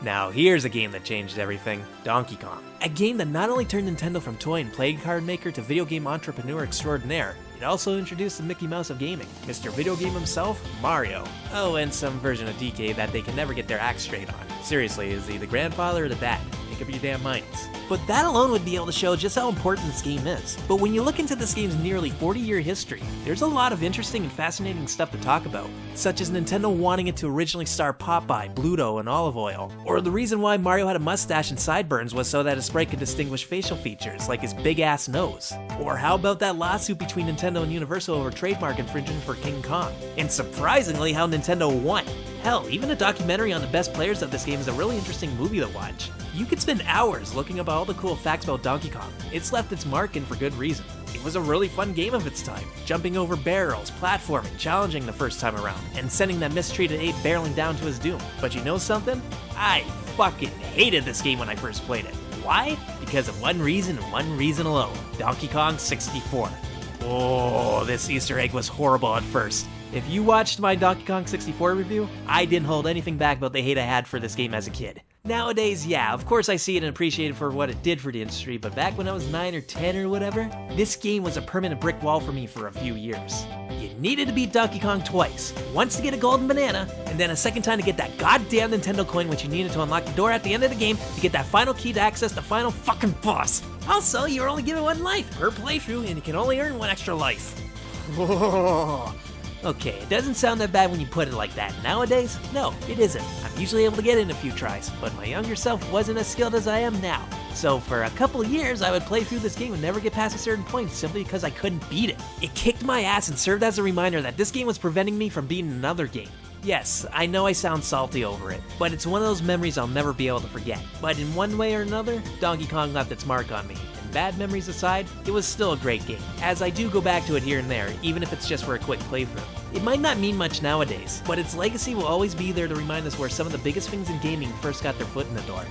Now here's a game that changed everything, Donkey Kong. A game that not only turned Nintendo from toy and playing card maker to video game entrepreneur extraordinaire, it also introduced the Mickey Mouse of gaming, Mr. Video Game himself, Mario. Oh, and some version of DK that they can never get their act straight on. Seriously, is he the grandfather or the dad? Make up your damn minds. But that alone would be able to show just how important this game is. But when you look into this game's nearly 40-year history, there's a lot of interesting and fascinating stuff to talk about, such as Nintendo wanting it to originally star Popeye, Bluto, and Olive Oyl, or the reason why Mario had a mustache and sideburns was so that his sprite could distinguish facial features, like his big-ass nose. Or how about that lawsuit between Nintendo and Universal over trademark infringement for King Kong? And surprisingly, how Nintendo won. Hell, even a documentary on the best players of this game is a really interesting movie to watch. You could spend hours looking up all the cool facts about Donkey Kong. It's left its mark, and for good reason. It was a really fun game of its time, jumping over barrels, platforming, challenging the first time around, and sending that mistreated ape barreling down to his doom. But you know something? I fucking hated this game when I first played it. Why? Because of one reason and one reason alone. Donkey Kong 64. Oh, this Easter egg was horrible at first. If you watched my Donkey Kong 64 review, I didn't hold anything back about the hate I had for this game as a kid. Nowadays, yeah, of course I see it and appreciate it for what it did for the industry, but back when I was 9 or 10 or whatever, this game was a permanent brick wall for me for a few years. You needed to beat Donkey Kong twice, once to get a golden banana, and then a second time to get that goddamn Nintendo coin which you needed to unlock the door at the end of the game to get that final key to access the final fucking boss. Also, you're only given one life per playthrough and you can only earn one extra life. Okay, it doesn't sound that bad when you put it like that. Nowadays, no, it isn't. I'm usually able to get in a few tries, but my younger self wasn't as skilled as I am now. So for a couple of years, I would play through this game and never get past a certain point simply because I couldn't beat it. It kicked my ass and served as a reminder that this game was preventing me from beating another game. Yes, I know I sound salty over it, but it's one of those memories I'll never be able to forget. But in one way or another, Donkey Kong left its mark on me. Bad memories aside, it was still a great game, as I do go back to it here and there, even if it's just for a quick playthrough. It might not mean much nowadays, but its legacy will always be there to remind us where some of the biggest things in gaming first got their foot in the door.